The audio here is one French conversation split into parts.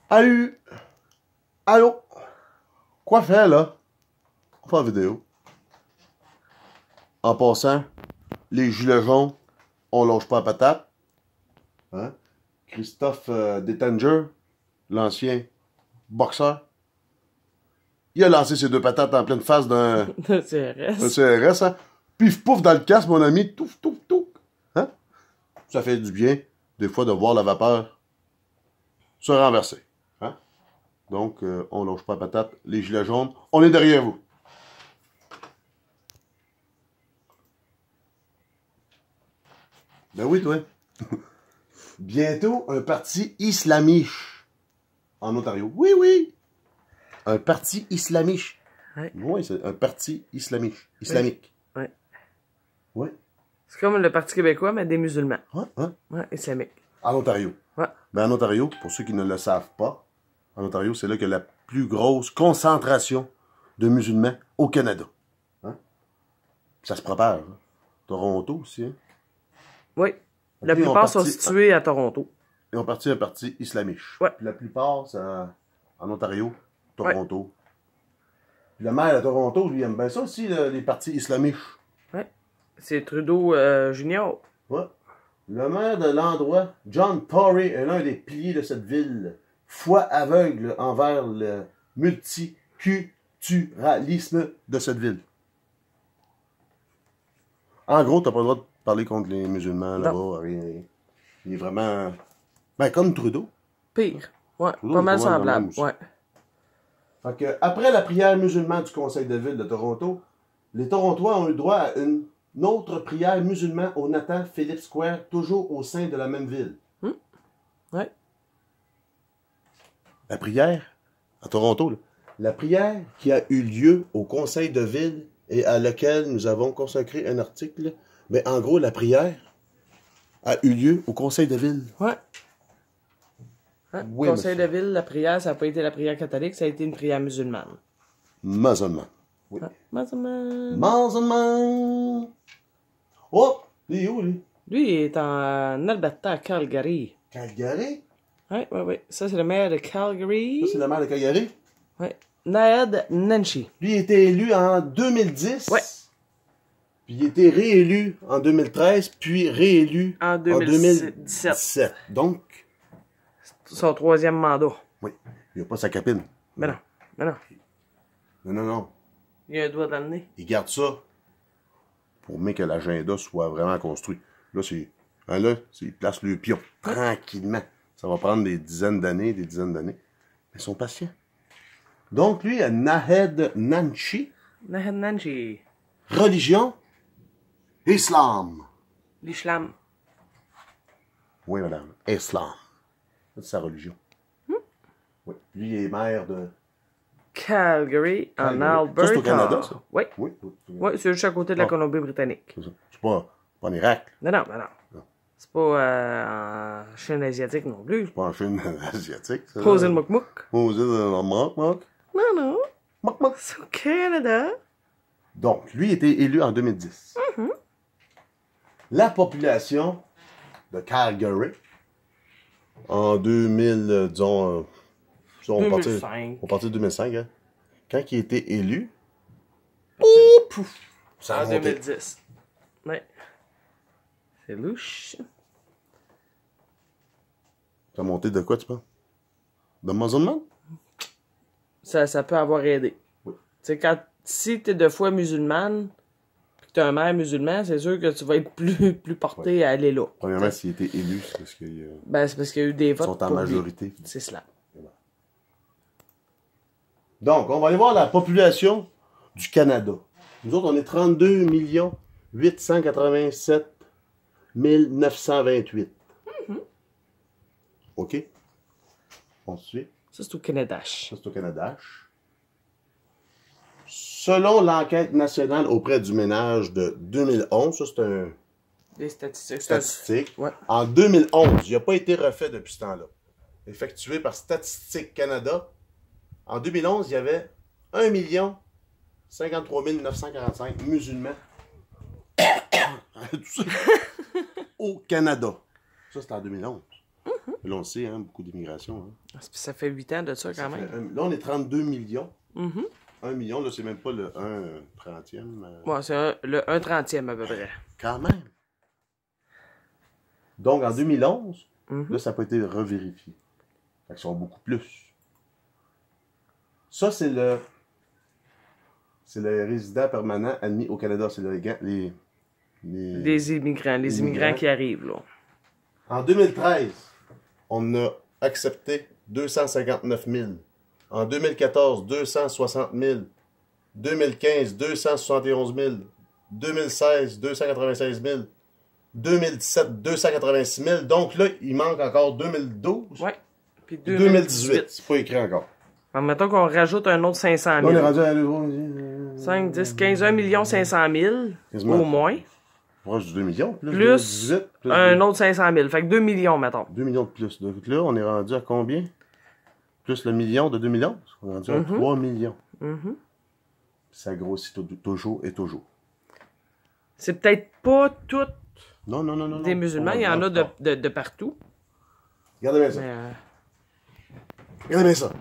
Allô? Allô? Quoi faire, là? On fait une vidéo. En passant, les gilets jaunes, on lâche pas la patate. Hein? Christophe Détanger, l'ancien boxeur, il a lancé ses deux patates en pleine face d'un CRS. Hein? Pif pouf dans le casque, mon ami. Touf, touf, touf. Hein? Ça fait du bien, des fois, de voir la vapeur se renverser. Hein? Donc, on lâche pas la patate. Les gilets jaunes, on est derrière vous. Ben oui, toi. Bientôt, un parti islamiche en Ontario. Oui, oui. Un parti islamique. Ouais. Oui, c'est un parti islamique. Islamique. Ouais. Oui. C'est comme le Parti québécois, mais des musulmans. Ouais, ouais. Ouais, islamique. En Ontario. Ouais. Ben, en Ontario, pour ceux qui ne le savent pas, en Ontario, c'est là qu'il y a la plus grosse concentration de musulmans au Canada. Hein? Ça se prépare. Hein? Toronto aussi. Hein? Oui. La plupart sont situés à Toronto. Ils ont parti un parti islamique. Ouais. Puis la plupart, c'est en Ontario, Toronto. Ouais. Puis le maire de Toronto, lui, aime bien ça aussi, les partis islamiques. Ouais. C'est Trudeau Junior. Ouais. Le maire de l'endroit, John Tory, est l'un des piliers de cette ville. Foi aveugle envers le multiculturalisme de cette ville. En gros, t'as pas le droit de parler contre les musulmans là-bas. Rien. Il est vraiment... Ben, comme Trudeau. Pire. Ouais, Trudeau, pas mal semblable. Ouais. Fait que, après la prière musulmane du Conseil de ville de Toronto, les Torontois ont eu droit à une autre prière musulmane au Nathan Phillips Square, toujours au sein de la même ville. Ouais. La prière à Toronto, là, la prière qui a eu lieu au Conseil de ville et à laquelle nous avons consacré un article, mais en gros, la prière a eu lieu au Conseil de ville. Ouais. Hein? Oui, Conseil de ville, la prière, ça n'a pas été la prière catholique, ça a été une prière musulmane. Musulman. Oui. Ah, musulman. Musulman. Oh, il est où, lui? Lui, il est en Alberta, à Calgary. Calgary? Oui, oui, oui. Ça, c'est le maire de Calgary. Ça, c'est le maire de Calgary? Oui. Naheed Nenshi. Lui, il a été élu en 2010. Ouais. Puis il a été réélu en 2013, puis réélu en 2017. Donc... Son troisième mandat. Oui. Il n'a pas sa capine. Mais non. Mais non. Non, non, non. Il a un doigt dans le nez. Il garde ça pour que l'agenda soit vraiment construit. Là, c'est... Hein, là, il place le pion. Tranquillement. Ça va prendre des dizaines d'années, Mais ils sont patients. Donc, lui, Naheed Nenshi. Naheed Nenshi. Religion. Islam. L'islam. Oui, madame. Islam. C'est sa religion. Oui. Lui, il est maire de... Calgary, en Alberta. Ça, c'est au Canada, ça? Oui. Oui. Oui, c'est juste à côté de la Colombie-Britannique. C'est pas en Irak. Non. C'est pas en Chine asiatique non plus. C'est pas en Chine asiatique, ça. Posé le mouk-mouk. Posé le mouk-mouk. Non. Mouk-mouk. C'est au Canada. Donc, lui était élu en 2010. La population de Calgary, en 2000, disons, on partit de 2005, hein, quand il a été élu, pouf, ça a en monté. 2010. Ouais. C'est louche. Ça a monté de quoi, tu penses? De musulman? Ça peut avoir aidé. Oui. Tu sais, si t'es de foi musulmane, pis que t'as un maire musulman, c'est sûr que tu vas être plus porté à aller là. Premièrement, s'il a été élu, c'est parce qu'il c'est parce qu'il y a eu des votes. sont en majorité. C'est cela. Donc, on va aller voir la population du Canada. Nous autres, on est 32 887 928. OK? Ensuite, Ça, c'est au Canada. ça, c'est au Canada. Selon l'enquête nationale auprès du ménage de 2011, ça, c'est un... Des statistiques. Statistique. Ouais. En 2011, il n'a pas été refait depuis ce temps-là. Effectué par Statistique Canada. En 2011, il y avait 1 53 945 musulmans au Canada. Ça, c'était en 2011. Là, on le sait, hein, beaucoup d'immigration. Hein. Ça fait 8 ans de ça, quand même. Là, on est 32 millions. Mhm. 1 million, là, c'est même pas le 1 trentième. Ouais, c'est le 1/30e à peu près. Quand même. Donc, en 2011, Mhm. là, ça n'a pas été revérifié. Fait qu'ils sont beaucoup plus. Ça, c'est le résident permanent admis au Canada. C'est les Les immigrants qui arrivent, là. En 2013, on a accepté 259 000. En 2014, 260 000. 2015, 271 000. 2016, 296 000. 2017, 286 000. Donc là, il manque encore 2012. Ouais. Puis 2018. C'est pas écrit encore. Alors, mettons qu'on rajoute un autre 500 Là, 000. on est rendu à 5, 10, 15, 1 500 000 Quasiment. au moins. Proche de 2 millions. Plus 2018, plus un autre 500 000. Fait que 2 millions, mettons. 2 millions de plus. Donc là, on est rendu à combien? Plus le million de 2011. On est rendu à 3 millions. Mhm. Ça grossit toujours et toujours. C'est peut-être pas tous Non. des musulmans. Il y en a de partout. Regardez bien ça. Mais, Regardez bien ça.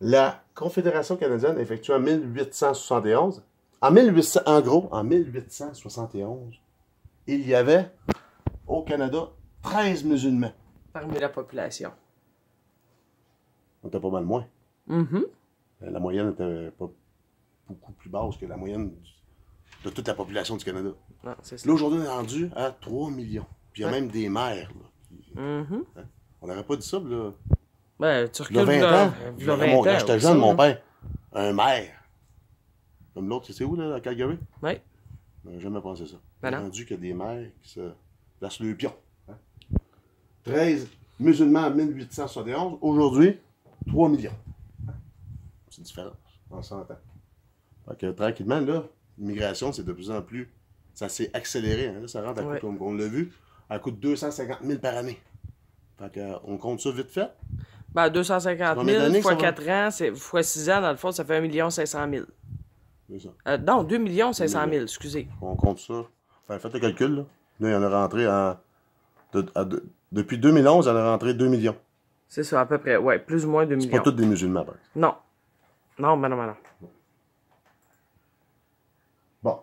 La Confédération canadienne effectue en 1871. En 1871, il y avait au Canada 13 musulmans. parmi la population. On était pas mal moins. Mhm. La moyenne était pas beaucoup plus basse que la moyenne de toute la population du Canada. Non, c'est ça. Là, aujourd'hui, on est rendu à 3 millions. Puis il y a Ouais. même des maires. Là. Mhm. On n'aurait pas dit ça, là. Ben, tu Il y a recules 20 ans. v'là 20 Quand ans, j'étais aussi, jeune, mon hein. père, un maire. Comme l'autre, c'est où, là, à Calgary? Ouais. J'aurais jamais pensé ça. Ben On a non. rendu qu'il y a des maires qui se placent le pion. Hein? 13 musulmans en 1871. Aujourd'hui, 3 millions. C'est une différence en 100 ans. Fait que tranquillement, là, l'immigration, c'est de plus en plus. Ça s'est accéléré. Hein? Là, ça rentre à Ouais. coût, comme on l'a vu, à coût de 250 000 par année. Fait que, on compte ça vite fait. Ben, 250 Combien 000 d'années fois que ça va? 4 ans, fois 6 ans, dans le fond, ça fait 1 500 000. C'est ça. Non, 2 500 000, excusez. On compte ça. Faites le calcul, là. Là, il y en a rentré depuis 2011, il y en a rentré 2 millions. C'est ça, à peu près. Ouais, plus ou moins 2 C'est millions. pas tous des musulmans, par exemple. Non. Non, ben non, ben non. Bon.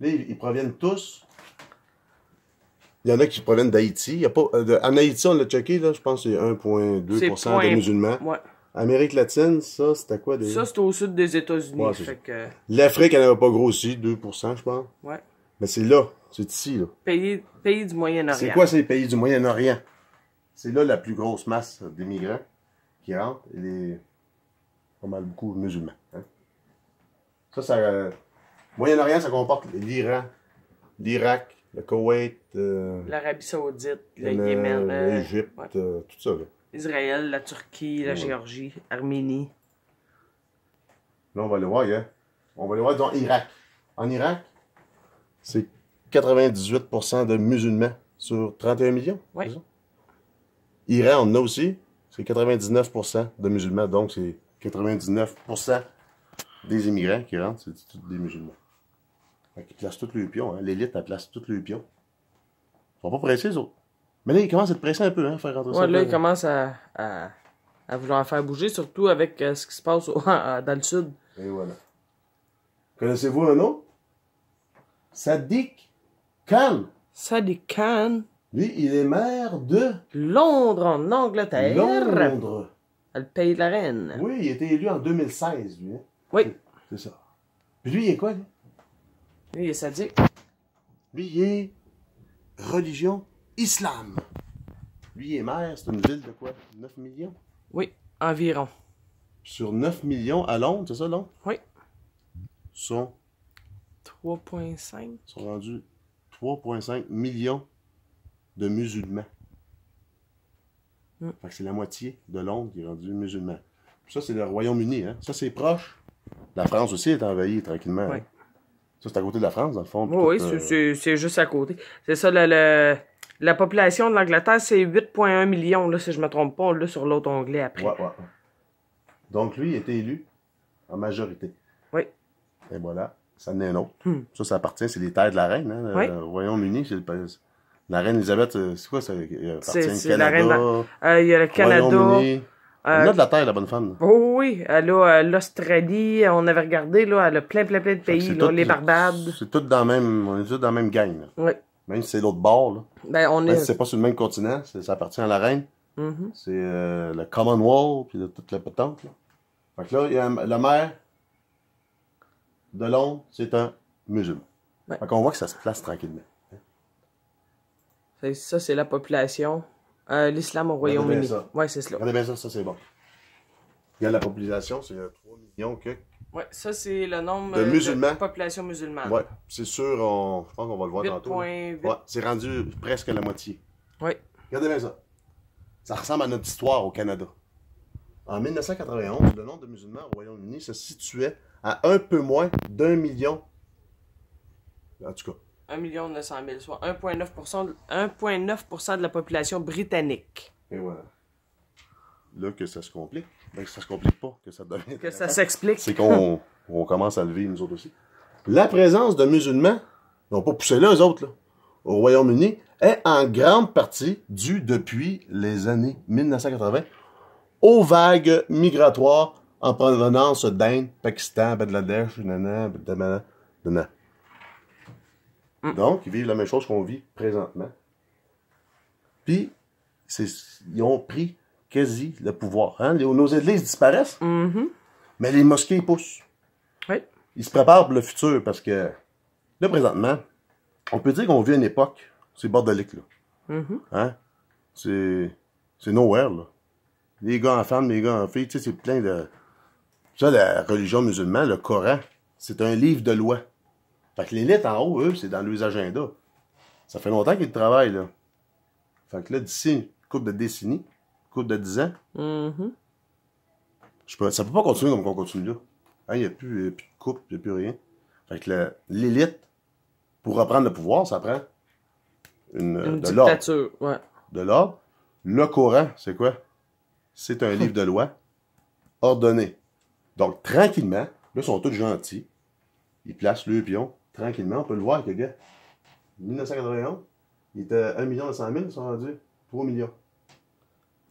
Là, ils proviennent tous. Il y en a qui proviennent d'Haïti. Il y a pas, en Haïti, on l'a checké, là, je pense que c'est 1,2% C'est point- de musulmans. Ouais. Amérique latine, ça, c'était quoi? Ça, c'est au sud des États-Unis. Ouais, c'est fait que, L'Afrique, elle n'avait pas grossi, 2%, je pense. ouais. Mais c'est là, c'est ici, là. Pays du Moyen-Orient. C'est quoi ces pays du Moyen-Orient? C'est là la plus grosse masse d'immigrants qui rentrent. Et les... pas mal beaucoup de musulmans. Hein? Ça, Moyen-Orient, ça comporte l'Iran, l'Irak, le Koweït, L'Arabie Saoudite, le Yémen, l'Égypte, ouais. tout ça. Là. Israël, la Turquie, la Ouais. Géorgie, Arménie. Là, on va le voir, hein? On va le voir dans Irak. En Irak, c'est 98% de musulmans sur 31 millions. Ouais. C'est ça? Iran, on en a aussi. C'est 99% de musulmans. Donc, c'est 99% des immigrants qui rentrent, c'est tous des musulmans. Fait qu'ils placent tous les pions. Hein? L'élite, elle place tous les pions. Ils sont pas pressés, les autres. Mais là, ils commencent à être pressés un peu, hein, faire rentrer ça. Ouais, là, ils commencent à vouloir faire bouger, surtout avec ce qui se passe dans le sud. Et voilà. Connaissez-vous un autre? Sadiq Khan. Sadiq Khan, Lui, il est maire de Londres, en Angleterre. Londres. Le pays de la reine. Oui, il a été élu en 2016, lui. Hein? Oui. C'est ça. Puis lui, il est quoi, lui? Lui, il est sadique. Lui, il est religion islam. Lui, il est maire, c'est une ville de quoi? 9 millions? Oui, environ. Sur 9 millions à Londres, c'est ça, Londres? Oui. Sont 3,5. rendus 3,5 millions de musulmans. Fait que c'est la moitié de Londres qui est rendu musulman. Puis ça, c'est le Royaume-Uni, hein? Ça, c'est proche. La France aussi est envahie tranquillement. Oui. Hein? Ça, c'est à côté de la France, dans le fond. Oui, Tout, c'est juste à côté. C'est ça, la population de l'Angleterre, c'est 8,1 millions, là, si je me trompe pas, là, sur l'autre onglet après. Ouais. Donc, lui, il a été élu en majorité. Oui. Et voilà, ça en est un autre. Ça appartient, c'est les terres de la reine. Hein? Oui. Le Royaume-Uni, c'est La reine Elisabeth, c'est quoi ça? Elle appartient au C'est la Canada, reine. Il y a le Canada. Royaume-Uni. Elle a de la terre, la bonne femme. Là. Oh oui, elle a l'Australie, on avait regardé, là, elle a plein de pays, là, les Barbades. C'est tout dans la même, on est tous dans la même gang. Là. Oui. Même si c'est l'autre bord, là. Ben, on Même est... si c'est pas sur le même continent, ça appartient à la reine. Mhm. C'est le Commonwealth, puis toute la patente. Là. Fait que là, il y a le maire de Londres, c'est un musulman. Ouais. Fait qu'on voit que ça se place tranquillement. Ça, c'est la population. L'islam au Royaume-Uni. Ouais, c'est cela. Regardez bien ça, c'est bon. Regarde la population, c'est 3 millions que. Ouais, ça, c'est le nombre de musulmans. de population musulmane. Ouais, c'est sûr, je pense qu'on va le voir tantôt. 8.8. Ouais, c'est rendu presque la moitié. Oui. Regardez bien ça. Ça ressemble à notre histoire au Canada. En 1991, le nombre de musulmans au Royaume-Uni se situait à un peu moins d'1 million. En tout cas. 1 900 000, soit 1,9% de la population britannique. Et voilà. Là que ça se complique. Ben, ça se complique pas, que ça devient. Que ça s'explique. C'est qu'on commence à le vivre, nous autres aussi. La présence de musulmans, ils n'ont pas poussé là, eux autres, là, au Royaume-Uni, est en grande partie due depuis les années 1980 aux vagues migratoires en provenance d'Inde, Pakistan, Bangladesh, Donc, ils vivent la même chose qu'on vit présentement. Puis, ils ont pris quasi le pouvoir. Hein? Nos églises disparaissent, mais les mosquées poussent. Oui. Ils se préparent pour le futur parce que, là, présentement, on peut dire qu'on vit une époque, c'est bordelique, là. Hein? C'est nowhere, là. Les gars en femmes, les gars en filles, tu sais, c'est plein de... Ça, la religion musulmane, le Coran, c'est un livre de loi. Fait que l'élite en haut, eux, c'est dans leurs agendas. Ça fait longtemps qu'ils travaillent, là. Fait que là, d'ici une couple de décennies, une couple de 10 ans, ça peut pas continuer comme on continue là. Hein, il n'y a plus de couple, il n'y a plus rien. Fait que l'élite, pour reprendre le pouvoir, ça prend une de l'ordre. dictature, ouais. De l'ordre. Le Coran, c'est quoi? C'est un livre de loi ordonné. Donc, tranquillement, là, ils sont tous gentils. Ils placent le pion. Tranquillement, on peut le voir avec le gars. 1991, il était 1 900 000, ils sont rendus 3 millions.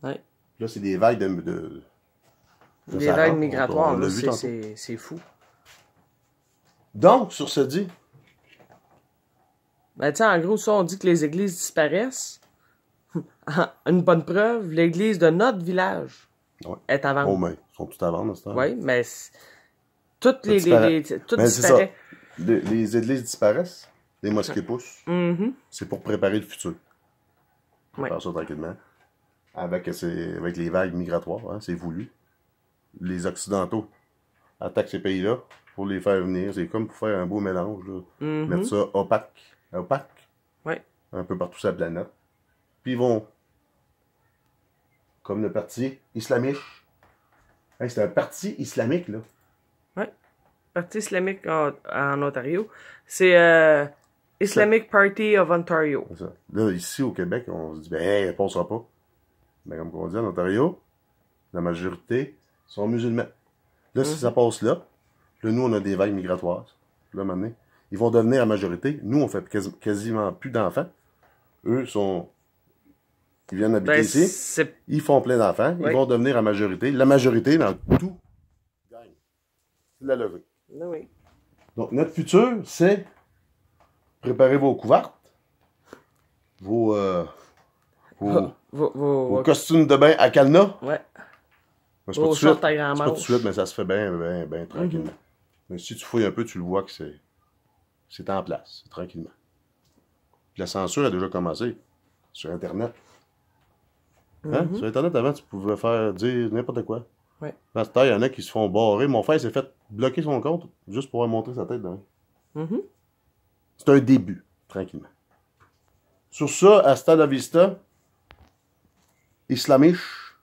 Ouais. Là, c'est des vagues des vagues migratoires, c'est fou. Donc, sur ce dit. Ben, tu sais, en gros, ça, on dit que les églises disparaissent. Une bonne preuve, l'église de notre village est à vendre. Oh, mais ils sont tous à vendre, c'est ça? Oui, mais toutes tout mais disparaît. Les églises disparaissent, les mosquées poussent. C'est pour préparer le futur. On prépare ça tranquillement. Avec les vagues migratoires, hein, c'est voulu. Les Occidentaux attaquent ces pays-là pour les faire venir. C'est comme pour faire un beau mélange. Là. Mettre ça opaque. Un peu partout sur la planète. Puis ils vont, comme le parti islamique. Hey, c'est un parti islamique, là. Oui. Parti islamique en Ontario. C'est Islamic Party of Ontario. C'est ça. Là, ici, au Québec, on se dit, ben, hey, elle passera pas. Mais comme on dit en Ontario, la majorité sont musulmans. Là, si ça passe là, nous, on a des vagues migratoires. Là, maintenant, ils vont devenir la majorité. Nous, on fait quasiment plus d'enfants. Eux ils viennent habiter ici. Ils font plein d'enfants. Ils vont devenir la majorité. La majorité, dans tout, gagne. C'est la logique. Oui. Donc, notre futur, c'est préparer vos couvertes, vos costumes de bain à cadenas. Ouais. C'est pas tout de suite, mais ça se fait bien tranquillement. Mais si tu fouilles un peu, tu le vois que c'est en place, tranquillement. Puis la censure a déjà commencé sur Internet. Hein? Sur Internet, avant, tu pouvais dire n'importe quoi. Ouais. Dans ce temps, il y en a qui se font barrer. Mon frère s'est fait bloquer son compte juste pour montrer sa tête demain. C'est un début, tranquillement. Sur ça, hasta la vista, islamouche.